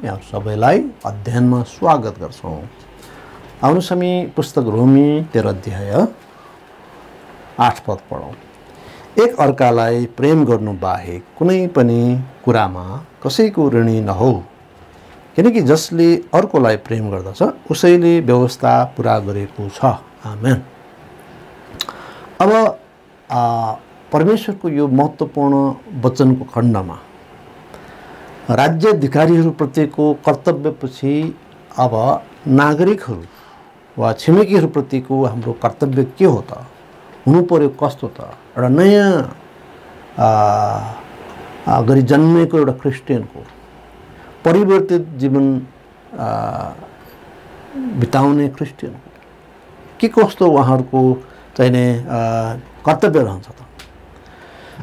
यहाँ सबैलाई अध्ययनमा स्वागत गर्छौं। आउनुहोस् हामी पुस्तक रोमी 13 अध्याय 8 पद पढौं। एक अर्कालाई प्रेम गर्नु बाहेक कुनै पनि कुरामा कसैको ऋणी नहौ, किनकि जसले अर्कोलाई प्रेम गर्दछ उसैले व्यवस्था पूरा गरेको छ। आमेन। अब परमेश्वरको यो महत्त्वपूर्ण वचनको खण्डमा राज्याधिकारीहरूप्रतिको कर्तव्यपछि अब नागरिकहरू वा छिमेकीहरूप्रतिको हाम्रो कर्तव्य के हो त, हुनु पर्यो कस्तो त, एउटा नयाँ गरी जन्मेको एउटा क्रिस्चियनको परिवर्तित जीवन बिताउने क्रिस्चियनको के कस्तो उहाँहरूको चाहिने कर्तव्य रहन्छ त।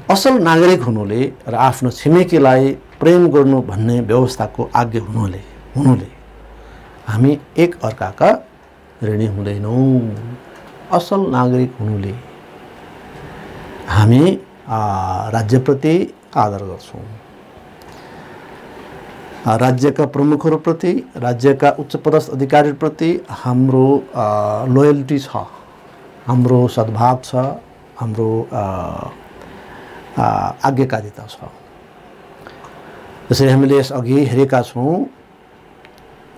असल नागरिक हुनुले र आफ्नो छिमेकीलाई प्रेम गर्नु भन्ने व्यवस्थाको आज्ञा हुनुले हामी एक अर्काका ऋणी हुँदैनौँ। असल नागरिक हुनुले हामी राज्यप्रति आदर गर्छौँ, राज्यका प्रमुखहरूप्रति, राज्यका उच्चपदस्थ अधिकारीप्रति हाम्रो लोयल्टी छ, हाम्रो सद्भाव छ, हाम्रो आज्ञाकारिता छ। जसरी हामीले यसअघि हेरेका छौँ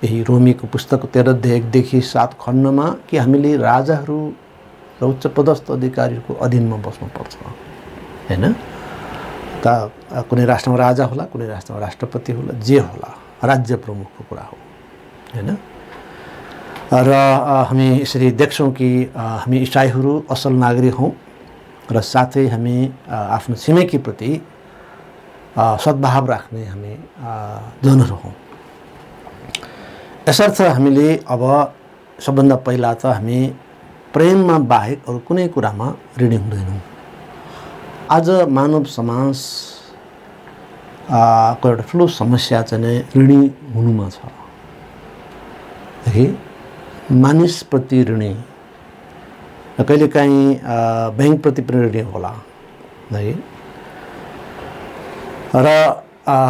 यही रोमीको पुस्तक 13 अध्याय 1 देखि 7 खण्डमा कि हामीले राजाहरू र उच्चपदस्थ अधिकारीहरूको अधीनमा बस्नुपर्छ, हैन त। कुनै राष्ट्रमा राजा होला, कुनै राष्ट्रमा राष्ट्रपति होला, जे होला, राज्य प्रमुखको कुरा हो, हैन। र हामी यसरी देख्छौँ कि हामी इसाईहरू असल नागरिक हौँ र साथै हामी आफ्नो छिमेकीप्रति सद्भाव राख्ने हामी जनहरू हौँ। यसर्थ हामीले अब सबभन्दा पहिला त हामी प्रेममा बाहेक अरू कुनै कुरामा ऋणी हुँदैनौँ। आज मानव समाज को एउटा ठुलो समस्या चाहिँ ऋणी हुनुमा छ। मानिसप्रति ऋणी, र कहिलेकाहीँ ब्याङ्कप्रति पनि ऋणी होला है। र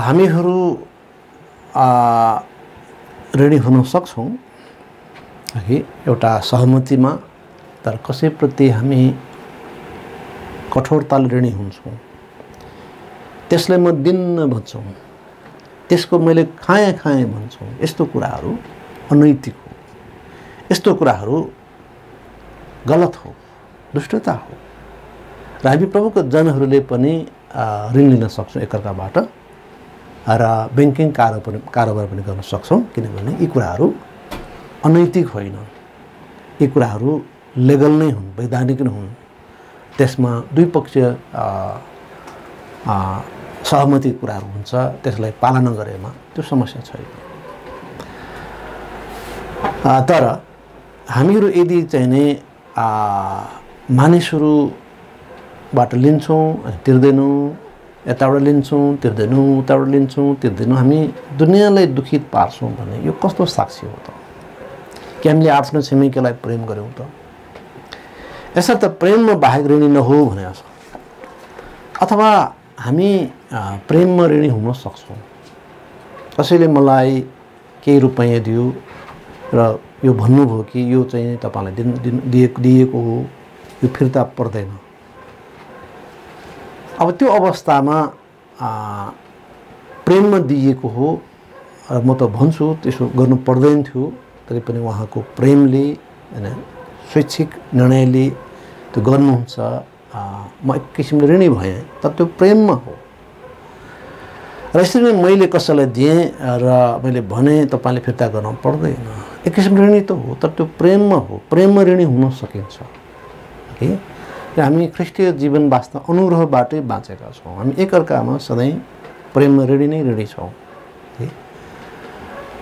हामीहरू ऋणी हुन सक्छौँ है एउटा सहमतिमा, तर कसैप्रति हामी कठोरताले ऋणी हुन्छौँ, त्यसलाई म दिन्न भन्छौँ, त्यसको मैले खाएँ भन्छौँ। यस्तो कुराहरू अनैतिक हो, यस्तो कुराहरू गलत हो, दुष्टता हो। र हामी प्रभुको जनहरूले पनि ऋण लिन सक्छौँ एकअर्काबाट र ब्याङ्किङ कारोबार पनि गर्न सक्छौँ, किनभने यी कुराहरू अनैतिक होइन, यी कुराहरू लिगल नै हुन्, वैधानिक नै हुन्। त्यसमा द्विपक्षीय सहमति कुराहरू हुन्छ, त्यसलाई पालना गरेमा त्यो समस्या छैन। तर हामीहरू यदि चाहिँ नै मानिसहरूबाट लिन्छौँ अनि तिर्दैनौँ, यताबाट लिन्छौँ तिर्दैनौँ, उताबाट लिन्छौँ तिर्दैनौँ, हामी दुनियाँलाई दुखित पार्छौँ भने यो कस्तो साक्षी हो त कि हामीले आफ्नो छिमेकीलाई प्रेम गऱ्यौँ त। यसर्थ प्रेममा बाहेक ऋणी नहो भनेको छ। अथवा हामी प्रेममा ऋणी हुन सक्छौँ। कसैले मलाई केही रुपैयाँ दियो र यो भन्नुभयो कि यो चाहिँ तपाईँलाई दिएको हो, यो फिर्ता पर्दैन। अब त्यो अवस्थामा प्रेममा दिएको हो र म त भन्छु त्यसो गर्नु पर्दैन थियो, तरै पनि उहाँको प्रेमले हैन स्वैच्छिक निर्णयले त्यो गर्नुहुन्छ, म एक किसिमले ऋणी भएँ, तर त्यो प्रेममा हो। र यसरी नै मैले कसैलाई दिएँ र मैले भने तपाईँले फिर्ता गर्न पर्दैन, एक किसिमले ऋणी त हो, तर त्यो प्रेममा हो। प्रेममा ऋणी हुन सकिन्छ है। र हामी ख्रिस्टीय जीवन बाँच्न अनुग्रहबाटै बाँचेका छौँ। हामी एकअर्कामा सधैँ प्रेममा ऋणी छौँ है।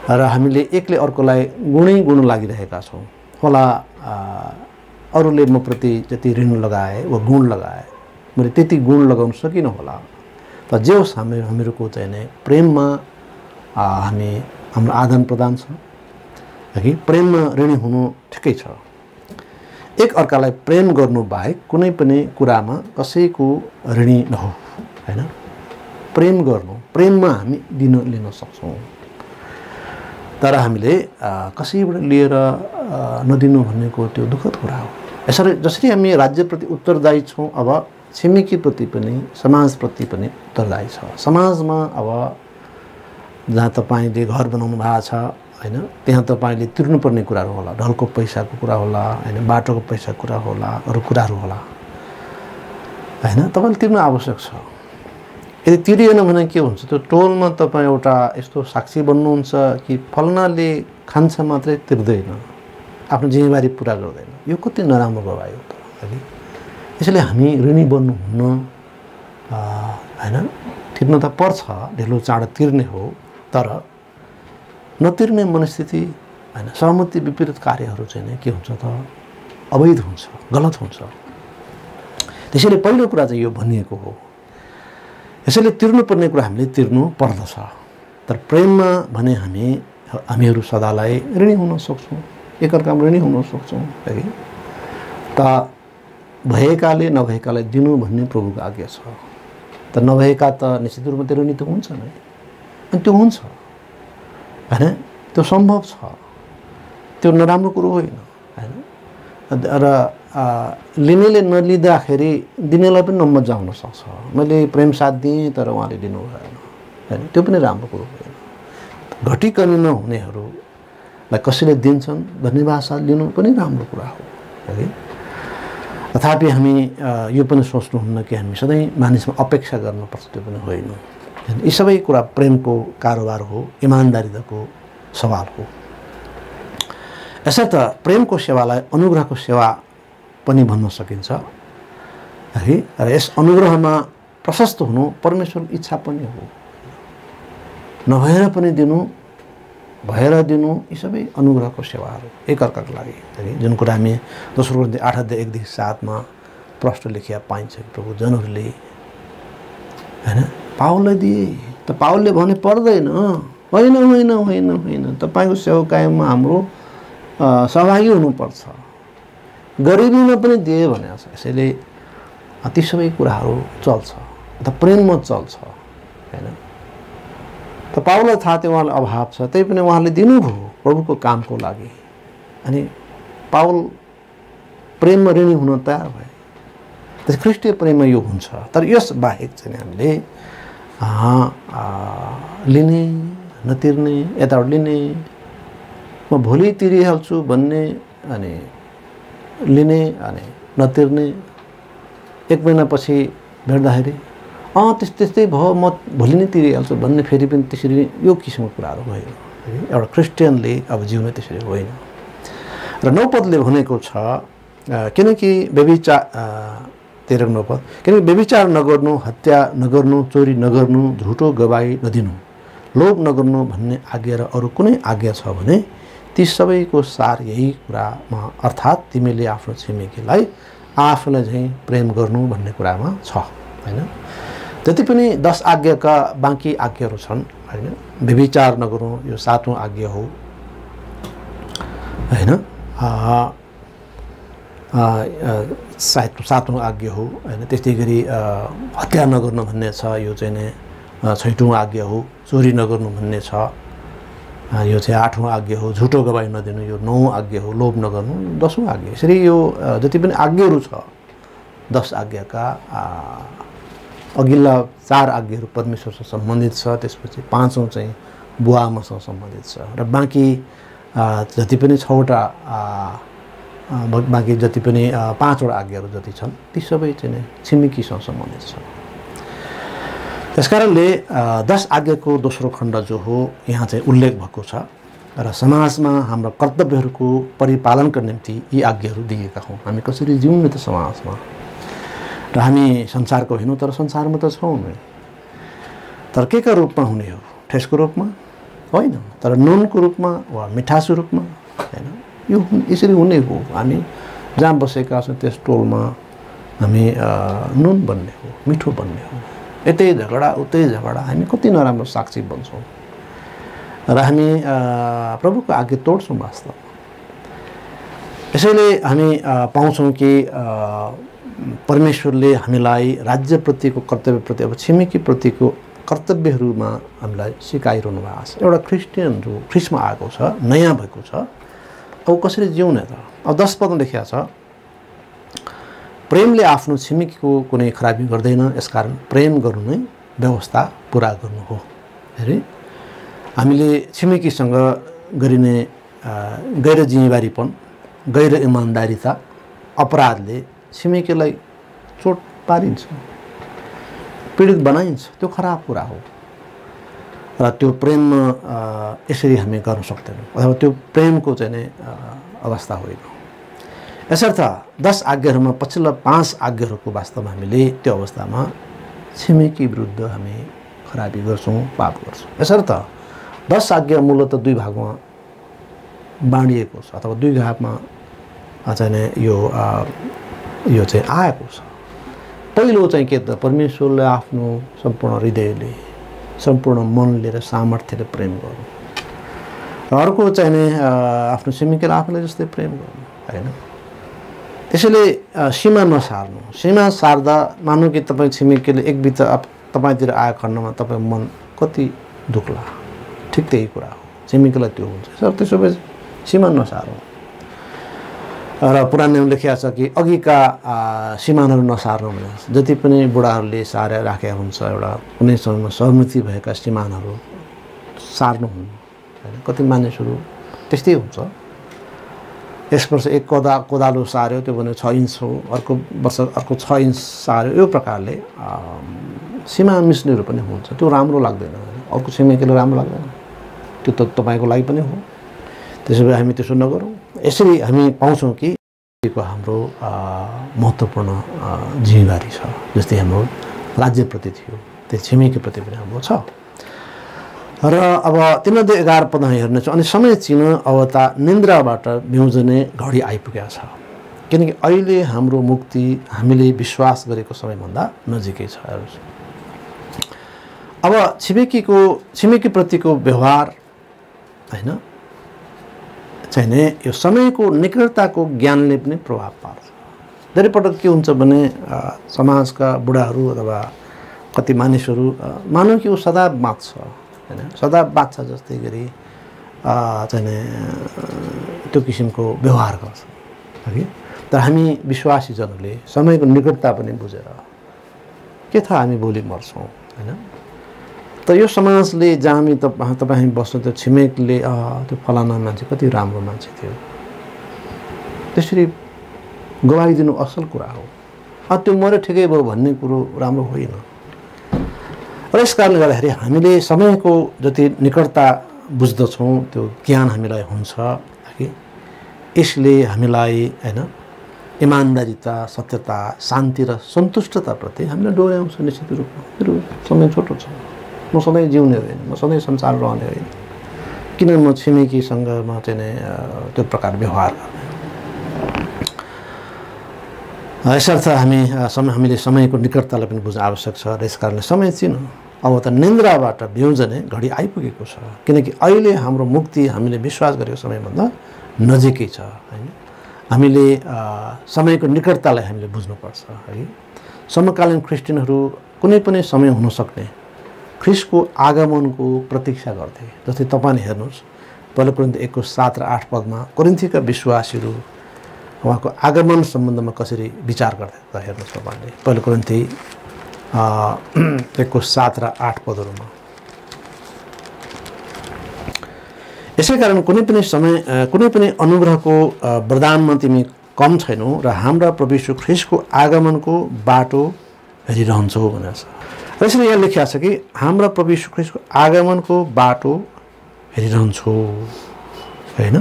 र हामीले एकले अर्कोलाई गुण लागिरहेका छौँ होला। अरूले म प्रति जति ऋण लगाए वा गुण लगाए, मैले त्यति गुण लगाउन सकिनँ होला। तर जे होस् हामीहरूको चाहिँ नै प्रेममा हाम्रो आदान प्रदान छ है। प्रेममा ऋणी हुनु ठिकै छ। एक अर्कालाई प्रेम गर्नु बाहेक कुनै पनि कुरामा कसैको ऋणी नहो, हैन। प्रेम गर्नु, प्रेममा हामी लिन सक्छौँ। तर हामीले कसैबाट लिएर नदिनु भनेको त्यो दुःखद कुरा हो। यसरी जसरी हामी राज्यप्रति उत्तरदायी छौँ, अब छिमेकीप्रति पनि समाजप्रति पनि उत्तरदायी छ। समाजमा अब जहाँ तपाईँले घर बनाउनु भएको छ हैन, त्यहाँ तपाईँले तिर्नुपर्ने कुराहरू होला, ढलको पैसाको कुरा होला हैन, बाटोको पैसाको कुरा होला, अरू कुराहरू होला हैन, तपाईँले तिर्नु आवश्यक छ। यदि तिरिएन भने के हुन्छ, त्यो टोलमा तपाईँ एउटा यस्तो साक्षी बन्नुहुन्छ कि फलनाले खान्छ मात्रै तिर्दैन, आफ्नो जिम्मेवारी पुरा गर्दैन। यो कति नराम्रो गवाई हो त हैन। यसैले हामी ऋणी बन्नुहुन्न हैन। तिर्न त पर्छ, ढिलो चाँडो तिर्ने हो, तर नतिर्ने मनस्थिति हैन, सहमति विपरीत कार्यहरू चाहिँ नै के हुन्छ त, अवैध हुन्छ, गलत हुन्छ। त्यसैले पहिलो कुरा चाहिँ यो भनिएको हो। यसैले तिर्नुपर्ने कुरा हामीले तिर्नु पर्दछ। तर प्रेममा भने हामीहरू सदालाई ऋणी हुन सक्छौँ, एकअर्कामा ऋणी हुन सक्छौँ है। त भएकाले नभएकालाई दिनु भन्ने प्रभुको आज्ञा छ। त नभएका त निश्चित रूपमा त्यो ऋणी त हुन्छ नै, अनि त्यो हुन्छ हैन, त्यो सम्भव छ, त्यो नराम्रो कुरो होइन हैन। र लिनेले नलिँदाखेरि दिनेलाई पनि नमजा हुन सक्छ। मैले प्रेम साथ दिएँ तर उहाँले दिनु भएन हैन, त्यो पनि राम्रो कुरो होइन। घटिकन नहुनेहरूलाई कसैले दिन्छन् धन्यवाद साथ लिनु पनि राम्रो कुरा हो है। तथापि हामी यो पनि सोच्नुहुन्न कि हामी सधैँ मानिसमा अपेक्षा गर्नुपर्छ, त्यो पनि होइन। यी सबै कुरा प्रेमको कारोबार हो, इमान्दारीको सवाल हो। यसर्थ प्रेमको सेवालाई अनुग्रहको सेवा पनि भन्न सकिन्छ है। र यस अनुग्रहमा प्रशस्त हुनु परमेश्वरको इच्छा पनि हो। नभएर पनि दिनु, भएर दिनु, यी सबै अनुग्रहको सेवाहरू एकअर्काको लागि है। जुन कुरा हामी दोस्रो कोरिन्थी 8:1-7 प्रश्न लेखिया पाइन्छ, प्रभु जनहरूले हैन पावललाई दिए त पावलले भने पर्दैन, होइन होइन होइन होइन, तपाईँको सेवाकायमा हाम्रो सहभागी हुनुपर्छ, गरिबीमा पनि दिए भने छ। यसैले ती सबै कुराहरू चल्छ, अथवा प्रेममा चल्छ हैन। त पावललाई थाहा थियो उहाँलाई अभाव छ, त्यही पनि उहाँले दिनुभयो प्रभुको कामको लागि। अनि पावल प्रेममा ऋणी हुन तयार भए। त्यस ख्रिस्टीय प्रेममा यो हुन्छ। तर यस बाहेक चाहिँ हामीले लिने नतिर्ने, यताबाट लिने, म भोलि तिरिहाल्छु भन्ने, अनि लिने अनि नतिर्ने, एक महिनापछि भेट्दाखेरि त्यस्तै भयो, म भोलि नै तिरिहाल्छु भन्ने, फेरि पनि त्यसरी यो किसिमको कुराहरू होइन। एउटा क्रिस्चियनले अब जिउन त्यसरी होइन। र 9 पदले भनेको छ, किनकि व्यभिचार 13 पद, किनकि व्यभिचार नगर्नु, हत्या नगर्नु, चोरी नगर्नु, झुटो गवाही नदिनु, लोभ नगर्नु भन्ने आज्ञा र अरू कुनै आज्ञा छ भने ती सबैको सार यही कुरामा, अर्थात् तिमीले आफ्नो छिमेकीलाई आफूलाई चाहिँ प्रेम गर्नु भन्ने कुरामा छ हैन। जति पनि 10 आज्ञाका बाँकी आज्ञाहरू छन् हैन। व्यभिचार नगर्नु यो 7औं आज्ञा हो हैन। 7औं आज्ञा हो हैन। त्यस्तै गरी हत्या नगर्नु भन्ने छ, यो चाहिँ नै 6औं आज्ञा हो। चोरी नगर्नु भन्ने छ, यो चाहिँ 8औं आज्ञा हो। झुटो गवाही नदिनु यो 9औं आज्ञा हो। लोभ नगर्नु 10औं आज्ञा। यसरी यो जति पनि आज्ञाहरू छ 10 आज्ञाका अघिल्ला 4 आज्ञाहरू परमेश्वरसँग सम्बन्धित छ, त्यसपछि 5औं चाहिँ बुवा आमासँग सम्बन्धित छ, र बाँकी जति पनि 6वटा बाँकी जति पनि 5वटा आज्ञाहरू जति छन् ती सबै चाहिँ नै छिमेकीसँग सम्बन्धित छ। त्यसकारणले 10 आज्ञाको दोस्रो खण्ड जो हो यहाँ चाहिँ उल्लेख भएको छ, र समाजमा हाम्रो कर्तव्यहरूको परिपालनका निम्ति यी आज्ञाहरू दिएका हौँ। हामी कसरी जिउने त समाजमा, र हामी संसारको होइनौँ तर संसारमा त छौँ नै। तर के का रूपमा हुने हो? ठेसको रूपमा होइन, तर नुनको रूपमा वा मिठासको रूपमा हैन। यो यसरी हुने हो। हामी जहाँ बसेका छौँ त्यस टोलमा हामी नुन बन्ने हो, मिठो बन्ने हो। यतै झगडा उतै झगडा, हामी कति नराम्रो साक्षी बन्छौँ र हामी प्रभुको आज्ञा तोड्छौँ वास्तवमा। यसैले हामी पाउँछौँ कि परमेश्वरले हामीलाई राज्यप्रतिको कर्तव्यप्रति, अब छिमेकीप्रतिको कर्तव्यहरूमा हामीलाई सिकाइरहनु भएको छ। एउटा क्रिस्चियन जो ख्रिस्टमा आएको छ, नयाँ भएको छ, अब कसरी जिउने त? अब 10 पदमा लेखिएको छ, प्रेमले आफ्नो छिमेकीको कुनै खराबी गर्दैन, यसकारण प्रेम गर्नु नै व्यवस्था पुरा गर्नु हो। हेरे हामीले छिमेकीसँग गरिने गैर जिम्मेवारीपन, गैर इमान्दारिता, अपराधले छिमेकीलाई चोट पारिन्छ, पीडित बनाइन्छ। त्यो खराब कुरा हो र त्यो प्रेममा यसरी हामी गर्न सक्दैनौँ, अथवा त्यो प्रेमको चाहिँ नै अवस्था होइन। यसर्थ 10 आज्ञाहरूमा पछिल्ला 5 आज्ञाहरूको वास्तवमा हामीले त्यो अवस्थामा छिमेकी विरुद्ध हामी खराबी गर्छौँ, पाप गर्छौँ। यसर्थ 10 आज्ञा मूलतः 2 भागमा बाँडिएको छ, अथवा 2 भागमा चाहिँ नै यो चाहिँ आएको छ। पहिलो चाहिँ के त? परमेश्वरले आफ्नो सम्पूर्ण हृदयले, सम्पूर्ण मनले र सामर्थ्यले प्रेम गर्नु। र अर्को चाहिँ नै आफ्नो छिमेकीलाई आफूलाई जस्तै प्रेम गर्नु, होइन? त्यसैले सीमा नसार्नु। सीमा सार्दा मानौँ कि तपाईँ छिमेकीले एक बित्ता तपाईँतिर आएको खण्डमा तपाईँ मन कति दुख्ला, ठिक त्यही कुरा हो। छिमेकीलाई त्यो हुन्छ। सर त्यसो भए सीमा नसार्नु। र पुरानो नियम लेखिएको छ कि अघिका सीमानहरू नसार्नु भने। जति पनि बुढाहरूले सारेर राखेका हुन्छ, एउटा कुनै समयमा सहमति भएका सीमानहरू सार्नुहुन्न, होइन? कति मानिसहरू त्यस्तै हुन्छ। यस वर्ष एक कोदालो सार्यो, त्यो भने 6 इन्च हो, अर्को वर्ष अर्को 6 इन्च सार्यो। यो प्रकारले सीमा मिच्नेहरू पनि हुन्छ। त्यो राम्रो लाग्दैन, अर्को छिमेकीले राम्रो लाग्दैन, त्यो त तपाईँको लागि पनि हो। त्यसो भए हामी त्यसो नगरौँ। यसरी हामी पाउँछौँ कि हाम्रो महत्त्वपूर्ण जिम्मेवारी छ, जस्तै हाम्रो राज्यप्रति थियो त्यो छिमेकीप्रति पनि हाम्रो छ। र अब 3:11 पदमा हेर्नेछ, अनि समय चिन अब त निन्द्राबाट बिउजने घडी आइपुगेको छ, किनकि अहिले हाम्रो मुक्ति हामीले विश्वास गरेको समयभन्दा नजिकै छ। अब छिमेकीप्रतिको व्यवहार, होइन, चाहिँ नै यो समयको निकटताको ज्ञानले पनि प्रभाव पार्छ। धेरै पटक के हुन्छ भने समाजका बुढाहरू अथवा कति मानिसहरू मानौँ कि ऊ सदा बाँच्छ, होइन, सदा बाँच्छ जस्तै गरी चाहिँ नै त्यो किसिमको व्यवहार गर्छ, है। तर हामी विश्वासीजनहरूले समयको निकटता पनि बुझेर के थाहा हामी भोलि मर्छौँ, होइन? तर यो समाजले जहाँ हामी तपाईँ हामी बस्नु, त्यो छिमेकले त्यो फलाना मान्छे कति राम्रो मान्छे थियो, त्यसरी गवाई दिनु असल कुरा हो। त्यो मऱ्यो ठिकै भयो भन्ने कुरो राम्रो होइन। र यस कारणले गर्दाखेरि हामीले समयको जति निकटता बुझ्दछौँ त्यो ज्ञान हामीलाई हुन्छ कि यसले हामीलाई, होइन, इमान्दारिता, सत्यता, शान्ति र सन्तुष्टताप्रति हामीलाई डोर्याउँछ। निश्चित रूपमा मेरो समय छोटो छ, म सधैँ जिउने होइन, म सधैँ संसार रहने होइन, किन म छिमेकीसँग म चाहिँ नै त्यो प्रकार व्यवहार गर्ने। यसर्थ हामीले समयको निकटतालाई पनि बुझ्न आवश्यक छ। र यस कारणले समय चिन अब त निन्द्राबाट बिउजने घडी आइपुगेको छ, किनकि अहिले हाम्रो मुक्ति हामीले विश्वास गरेको समयभन्दा नजिकै छ, होइन? हामीले समयको निकटतालाई हामीले बुझ्नुपर्छ, है। समकालीन क्रिस्चियनहरू कुनै पनि समय हुन सक्ने ख्रिस्टको आगमनको प्रतीक्षा गर्थे। जस्तै तपाईँले हेर्नुहोस्, पहिलो कोरिन्थी 1:7 र 8 पदमा कोरिन्थीका विश्वासीहरू उहाँको आगमन सम्बन्धमा कसरी विचार गर्थे त हेर्नुहोस् तपाईँले। पहिलो कोरिन्थी 1:7 र 8 पदहरूमा, यसै कारण कुनै पनि अनुग्रहको वरदानमा तिमी कम छैनौ र हाम्रा प्रभु यीशु ख्रिस्टको आगमनको बाटो हेरिरहन्छौ भनेर छ। र यसरी यहाँ लेखिएको छ कि हाम्रा प्रभु यीशु ख्रिस्टको आगमनको बाटो हेरिरहन्छौ, होइन?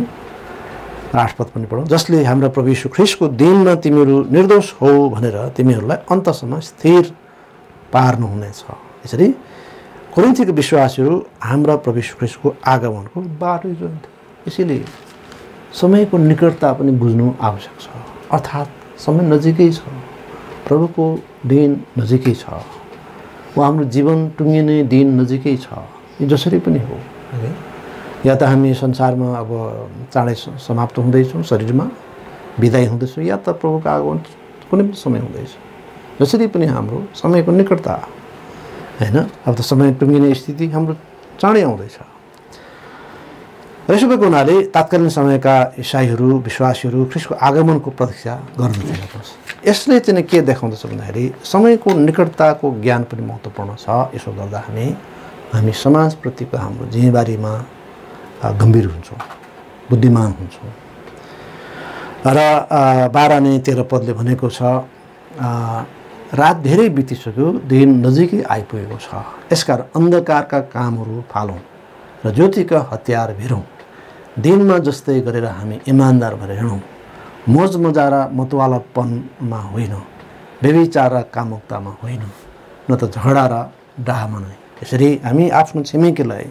8 पद पनि पढौँ, जसले हाम्रा प्रभु यीशु ख्रिस्टको दिनमा तिमीहरू निर्दोष हौ भनेर तिमीहरूलाई अन्तसम्म स्थिर पार्नुहुनेछ। यसरी कोरिन्थीको विश्वासीहरू हाम्रा प्रभु यीशु ख्रिस्टको आगमनको बाटो हेरिरहन्थे। यसैले समयको निकटता पनि बुझ्नु आवश्यक छ। अर्थात् समय नजिकै छ, प्रभुको दिन नजिकै छ, हाम्रो जीवन टुङ्गिने दिन नजिकै छ। यो जसरी पनि हो, है। या त हामी संसारमा अब चाँडै समाप्त हुँदैछौँ, शरीरमा विदाई हुँदैछौँ, या त प्रभुको आगमन कुनै पनि समय हुँदैछ। जसरी पनि हाम्रो समयको निकटता हैन। अब त समय टुङ्गिने स्थिति हाम्रो चाँडै आउँदैछ। यसो भएको हुनाले तात्कालीन समयका इसाईहरू विश्वासीहरू ख्रीष्टको आगमनको प्रतीक्षा गर्दथे। यसले चाहिँ के देखाउँदछ भन्दाखेरि समयको निकटताको ज्ञान पनि महत्त्वपूर्ण छ। यसो गर्दा हामी समाजप्रतिको हाम्रो जिम्मेवारीमा गम्भीर हुन्छौँ, बुद्धिमान हुन्छौँ। र 12 अनि 13 पदले भनेको छ रात धेरै बितिसक्यो, दिन नजिकै आइपुगेको छ। यसकारण अन्धकारका कामहरू फालौँ र ज्योतिका हतियार भिरौँ। दिनमा जस्तै गरेर हामी इमान्दार भएर हिँडौँ, मोज मजा र मतवालापनमा होइन, व्यभिचार र कामुकतामा होइन, न त झगडा र डाहामा नै। यसरी हामी आफ्नो छिमेकीलाई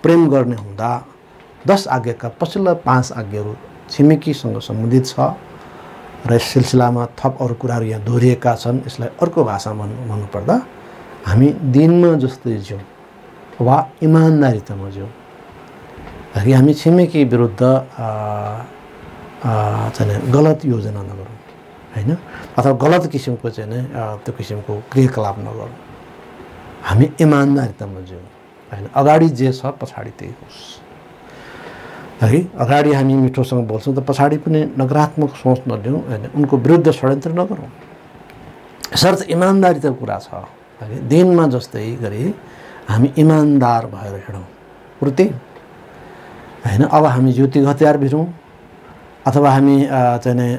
प्रेम गर्ने हुँदा 10 आज्ञाका पछिल्ला 5 आज्ञाहरू छिमेकीसँग सम्बन्धित छ र यस सिलसिलामा थप अरू कुराहरू यहाँ दोहोरिएका छन्। यसलाई अर्को भाषामा भन्नुपर्दा हामी दिनमा जस्तै जिउँ वा इमान्दारितामा जिउँ। हामी छिमेकी विरुद्ध चाहिँ गलत योजना नगरौँ होइन, अथवा गलत किसिमको चाहिँ त्यो किसिमको क्रियाकलाप नगरौँ। हामी इमान्दारितामा जिउँ होइन। अगाडि जे छ पछाडि त्यही होस् है। अगाडि हामी मिठोसँग बोल्छौँ त पछाडि पनि नकारात्मक सोच नलिउँ होइन, उनको विरुद्ध षड्यन्त्र नगरौँ। यसर्थ इमान्दारिताको कुरा छ है। दिनमा जस्तै गरी हामी इमान्दार भएर हिँडौँ पुर्ति होइन। अब हामी ज्योतिको हतियार भिरौँ अथवा हामी चाहिँ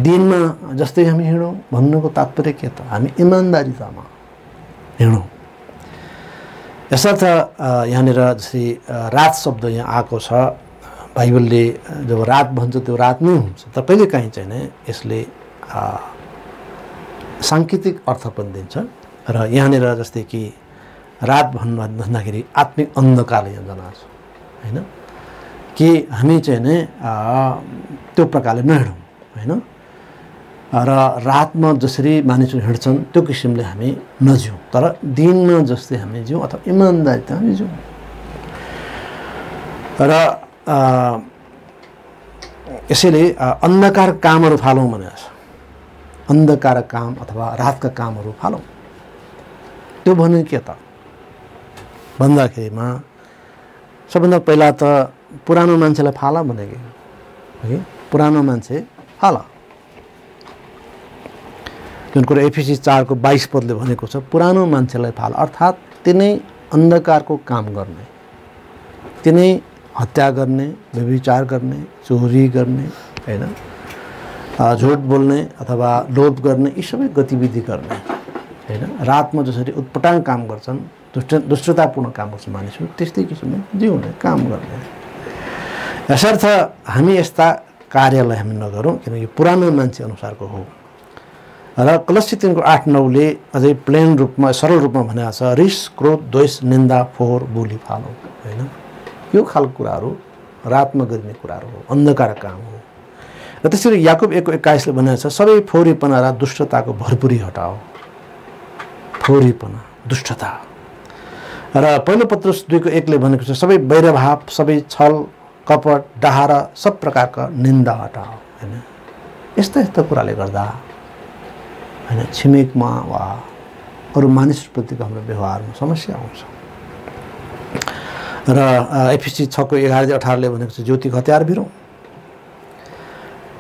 दिनमा जस्तै हामी हिँडौँ भन्नुको तात्पर्य के त? हामी इमान्दारितामा हिँडौँ। यसर्थ यहाँनिर जस्तै रात शब्द यहाँ आएको छ। बाइबलले जब रात भन्छ त्यो रात नै हुन्छ, तर कहिलेकाहीँ चाहिँ नै यसले साङ्केतिक अर्थ पनि दिन्छ। र यहाँनिर जस्तै कि रात भन्दाखेरि आत्मिक अन्धकारले यहाँ जनाएको छ होइन, कि हामी चाहिँ नै त्यो प्रकारले नहिँडौँ होइन। र रातमा जसरी मानिसहरू हिँड्छन् त्यो किसिमले हामी नजिउँ, तर दिनमा जस्तै हामी जिउँ अथवा इमान्दारिता हामी जिउँ। र यसैले अन्धकार कामहरू फालौँ भनेको छ। अन्धकार काम अथवा रातका कामहरू फालौँ। त्यो भने के त भन्दाखेरिमा सबभन्दा पहिला त पुरानो मान्छेलाई फाल भनेको है। पुरानो मान्छे फाल, जुन कुरा एफिसी 4 को 22 पदले भनेको छ, पुरानो मान्छेलाई फाल। अर्थात् तिनै अन्धकारको काम गर्ने, तिनै हत्या गर्ने, व्यभिचार गर्ने, चोरी गर्ने होइन, झुट बोल्ने अथवा लोभ गर्ने, यी सबै गतिविधि गर्ने होइन। रातमा जसरी उत्पटाङ काम गर्छन्, दुष्टतापूर्ण काम गर्छन् मानिसहरू, त्यस्तै किसिमले जिउने काम गर्ने। यसर्थ हामी यस्ता कार्यलाई हामी नगरौँ, किनकि पुरानो मान्छे अनुसारको हो। र कलसी 3 को 8-9ले अझै प्लेन रूपमा सरल रूपमा भनेको छ, रिस क्रोध द्वेष निन्दा फोहोर बोली फालो होइन। यो खालको कुराहरू रातमा गरिने कुराहरू हो, अन्धकार काम हो। र त्यसरी याकुब 1:21ले भनेको छ, सबै फोहोरीपना र दुष्टताको भरपुरी हटाओ। फोहोरीपना, दुष्टता। र पहिलो पत्रुस 2:1ले भनेको छ, सबै वैरभाव, सबै छल कपट डाहा र सब प्रकारका निन्दा हटाओ होइन। यस्ता यस्ता कुराले गर्दा होइन छिमेकमा वा अरू मानिसप्रतिको हाम्रो व्यवहारमा समस्या आउँछ। र एफिसी 6 को 11-18ले भनेको छ, ज्योतिको हतियार भिरौँ।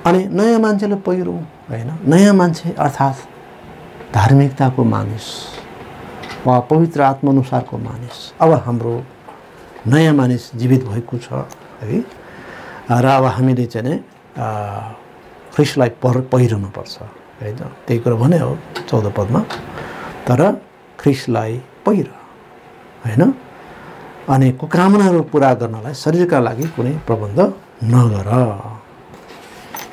अनि नयाँ मान्छेले पहिरौँ होइन। नयाँ मान्छे अर्थात् धार्मिकताको मानिस वा पवित्र आत्मानुसारको मानिस। अब हाम्रो नयाँ मानिस जीवित भएको छ है। र अब हामीले चाहिँ नै ख्रीष्टलाई पहिरनु पर्छ है त। त्यही कुरा भने हो 14 पदमा, तर ख्रीष्टलाई पहिर होइन। अनि कुकामनाहरू पुरा गर्नलाई शरीरका लागि कुनै प्रबन्ध नगर।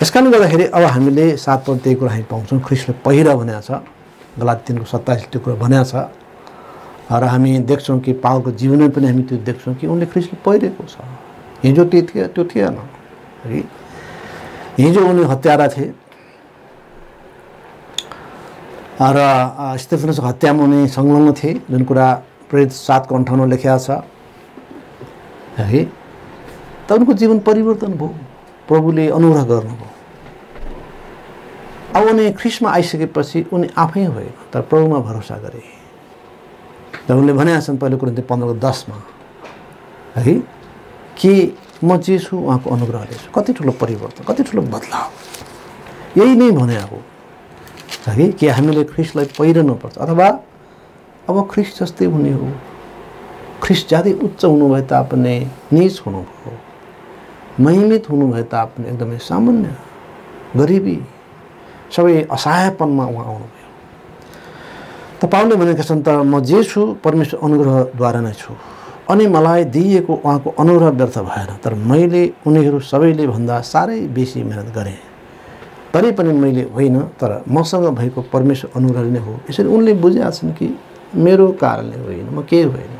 यसकारणले गर्दाखेरि अब हामीले 7 पद त्यही कुरा हामी पाउँछौँ, ख्रीष्टलाई पहिर भनेको छ। गलाती 3 को 27 त्यो कुरा भनेको छ। र हामी देख्छौँ कि पावलको जीवनमा पनि हामी त्यो देख्छौँ कि उनले ख्रीष्टलाई पहिरेको छ। हिजो त्यो थिएन है। हिजो उनी हत्यारा थिए र स्टेफनसको हत्यामा उनी संलग्न थिए, जुन कुरा प्रेरित 7 को 58 लेखिएको छ है। त उनको जीवन परिवर्तन भयो, प्रभुले अनुग्रह गर्नुभयो। अब उनी ख्रीष्टमा आइसकेपछि उनी आफै होइन तर प्रभुमा भरोसा गरे र उनले भनेका छन् पहिलो कोरिन्थी 15:10 मा है कि म जे छु उहाँको अनुग्रहले छु। कति ठुलो परिवर्तन, कति ठुलो बदलाव, यही नै भने हो है कि हामीले ख्रिस्टलाई पहिरनुपर्छ अथवा अब ख्रिस्ट जस्तै हुने हो। ख्रिस्ट ज्यादै उच्च हुनुभए तापनि नीच हुनुभयो, महिमित हुनुभए तापनि एकदमै सामान्य गरिबी सबै असहायपनमा उहाँ आउनुभयो। त पावलले भनेका छन् त म जे छु परमेश्वर अनुग्रहद्वारा नै छु अनि मलाई दिइएको उहाँको अनुग्रह व्यर्थ भएन, तर मैले उनीहरू सबैले भन्दा साह्रै बेसी मेहनत गरेँ, तरै पनि मैले होइन तर मसँग भएको परमेश्वर अनुग्रहले नै हो। यसरी उनले बुझेका छन् कि मेरो कारणले होइन, म केही होइन,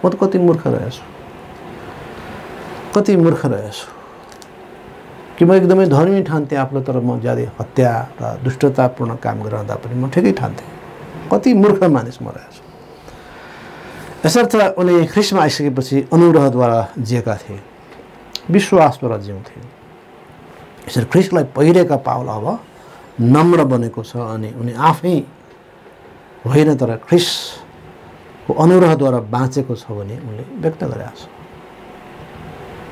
म त कति मूर्ख रहेछु, कति मूर्ख रहेछु कि म एकदमै धर्मी ठान्थेँ आफूलाई, तर म ज्यादै हत्या र दुष्टतापूर्ण काम गरिरहँदा पनि म ठिकै ठान्थेँ। कति मूर्ख मानिस म रहेछु। यसर्थ उनले ख्रिस्टमा आइसकेपछि अनुग्रहद्वारा जिएका थिए, विश्वासद्वारा जिउँथे। यसरी ख्रिस्टलाई पहिरेका पावल अब नम्र बनेको छ अनि उनी आफै होइन तर ख्रिस्टको अनुग्रहद्वारा बाँचेको छ भने उनले व्यक्त गरेका छ।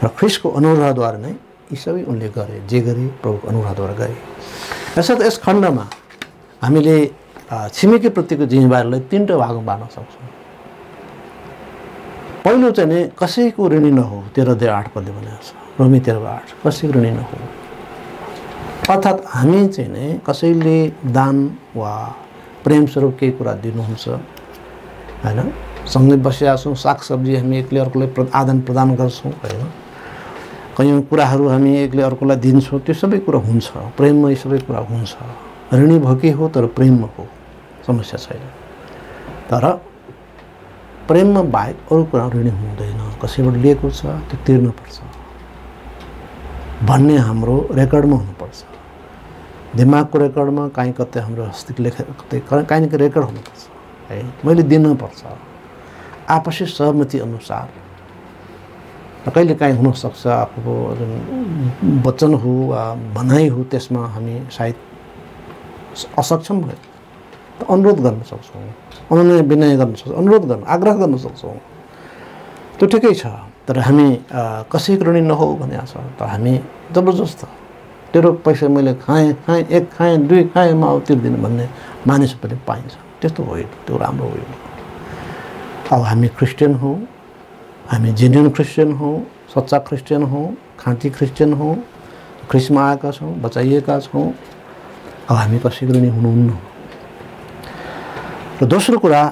र ख्रिस्टको अनुग्रहद्वारा नै यी सबै उनले गरे, जे गरे प्रभुको अनुग्रहद्वारा गरे। यसर्थ यस खण्डमा हामीले छिमेकीप्रतिको जिम्मेवारीलाई 3टा भागमा बाँड्न सक्छौँ। पहिलो चाहिँ नि कसैको ऋणी नहो, 13:8 भनेको छ, रोमी 13:8 कसैको ऋणी नहो। अर्थात् हामी चाहिँ नि कसैले दान वा प्रेम स्वरूप केही कुरा दिनुहुन्छ होइन, सँगै बसिया छौँ, सागसब्जी हामी एकले अर्कोलाई आदान प्रदान गर्छौँ होइन, कयौँ कुराहरू हामी एकले अर्कोलाई दिन्छौँ, त्यो सबै कुरा हुन्छ, प्रेममा यी सबै कुरा हुन्छ। ऋणी भएकै हो तर प्रेममा हो, समस्या छैन। तर प्रेममा बाहेक अरू कुरा ऋणी हुँदैन। कसैबाट लिएको छ त्यो तिर्नुपर्छ भन्ने हाम्रो रेकर्डमा हुनुपर्छ, दिमागको रेकर्डमा कहीँ कतै हाम्रो हस्तिक लेखेर कतै कहीँ न कहीँ रेकर्ड हुनुपर्छ है, मैले दिनुपर्छ आपसी सहमति अनुसार। र कहिले काहीँ हुनसक्छ आफूको जुन वचन हो वा भनाइ हो त्यसमा हामी सायद असक्षम भयो त अनुरोध गर्न सक्छौँ, अनुनय विनय गर्न सक्छौँ, अनुरोध गर्न आग्रह गर्न सक्छौँ, त्यो ठिकै छ। तर हामी कसैको ऋणी नहो भनेको छ त हामी जबरजस्त तेरो पैसा मैले खाएँ, 1 खाएँ 2 खाएँ म अब तिर्दिनँ भन्ने मानिस पनि पाइन्छ। त्यस्तो होइन, त्यो राम्रो होइन। अब हामी क्रिस्चियन हौँ, हामी जेन्युन क्रिस्चियन हौँ, सच्चा क्रिस्चियन हौँ, खाँटी क्रिस्चियन हौँ, ख्रिस्टमा आएका छौँ, बचाइएका छौँ। अब हामी कसैको ऋणी हुनुहुन्न। र दोस्रो कुरा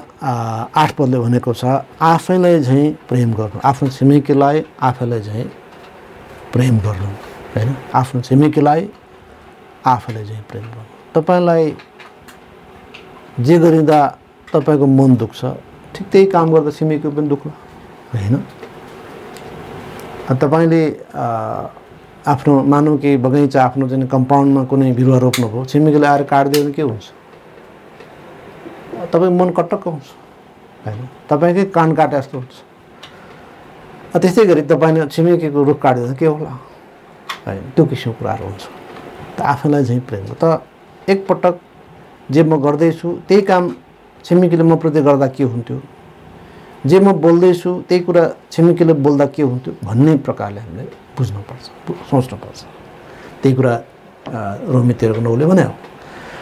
8 पदले भनेको छ आफैलाई झैँ प्रेम गर्नु, आफ्नो छिमेकीलाई आफैलाई झैँ प्रेम गर्नु होइन, आफ्नो छिमेकीलाई आफैलाई झैँ प्रेम गर्नु। तपाईँलाई जे गरिँदा तपाईँको मन दुख्छ ठिक त्यही काम गर्दा छिमेकीको पनि दुख्ला होइन। तपाईँले आफ्नो मानौँ कि बगैँचा आफ्नो चाहिँ कम्पाउन्डमा कुनै बिरुवा रोप्नुभयो, छिमेकीले आएर काटिदियो भने के हुन्छ? तपाईँको मन कटक्क हुन्छ होइन, तपाईँकै कान काटे जस्तो हुन्छ। त्यस्तै गरी तपाईँले छिमेकीको रुख काटिदियो के होला होइन, त्यो किसिमको कुराहरू हुन्छ। त आफैलाई चाहिँ प्रेम त एकपटक जे म गर्दैछु त्यही काम छिमेकीले म प्रति गर्दा के हुन्थ्यो, जे म बोल्दैछु त्यही कुरा छिमेकीले बोल्दा के हुन्थ्यो भन्ने प्रकारले हामीले बुझ्नुपर्छ, सोच्नुपर्छ। त्यही कुरा रोमी 13:9 भने हो।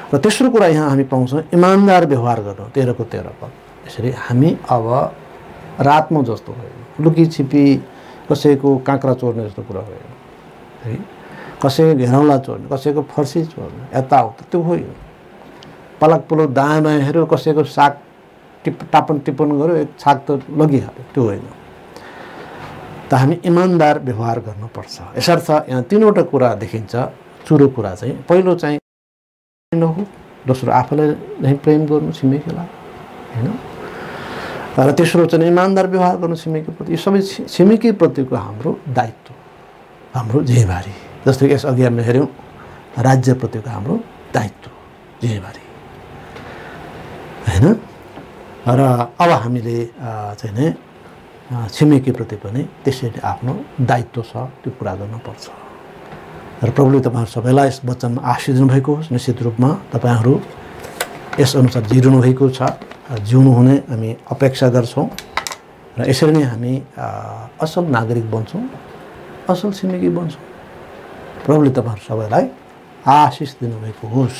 र तेस्रो कुरा यहाँ हामी पाउँछौँ इमान्दार व्यवहार गर्नु, 13:13 पद। यसरी हामी अब रातमा जस्तो होइन, लुकी छिपी कसैको काँक्रा चोर्ने जस्तो कुरा होइन है, कसैको घेरौँला चोर्ने, कसैको फर्सी चोर्ने, यताउता त्यो होइन। पलक पलक दायाँ बायाँ हेऱ्यो, कसैको साग टापन टिपन गऱ्यो, एक छाक त लगिहाल्यो, त्यो होइन। त हामी इमान्दार व्यवहार गर्नुपर्छ। यसर्थ यहाँ 3वटा कुरा देखिन्छ। चुरो कुरा चाहिँ पहिलो चाहिँ नहो, दोस्रो आफूलाई नै प्रेम गर्नु छिमेकीलाई होइन, र तेस्रो चाहिँ इमान्दार व्यवहार गर्नु छिमेकीप्रति। यो सबै छिमेकीप्रतिको हाम्रो दायित्व, हाम्रो जिम्मेवारी। जस्तो कि यस अघि हामीले हेऱ्यौँ राज्यप्रतिको हाम्रो दायित्व, जिम्मेवारी होइन। र अब हामीले चाहिँ नै छिमेकीप्रति पनि त्यसरी आफ्नो दायित्व छ, त्यो पुरा गर्नुपर्छ। र प्रभुले तपाईँहरू सबैलाई यस वचनमा आशीष दिनुभएको होस्। निश्चित रूपमा तपाईँहरू यसअनुसार जिर्नु भएको छ जिउनु हुने हामी अपेक्षा गर्छौं र यसरी नै हामी असल नागरिक बन्छौं, असल छिमेकी बन्छौं। प्रभुले तपाईहरु सबैलाई आशिष दिनुभएको होस्।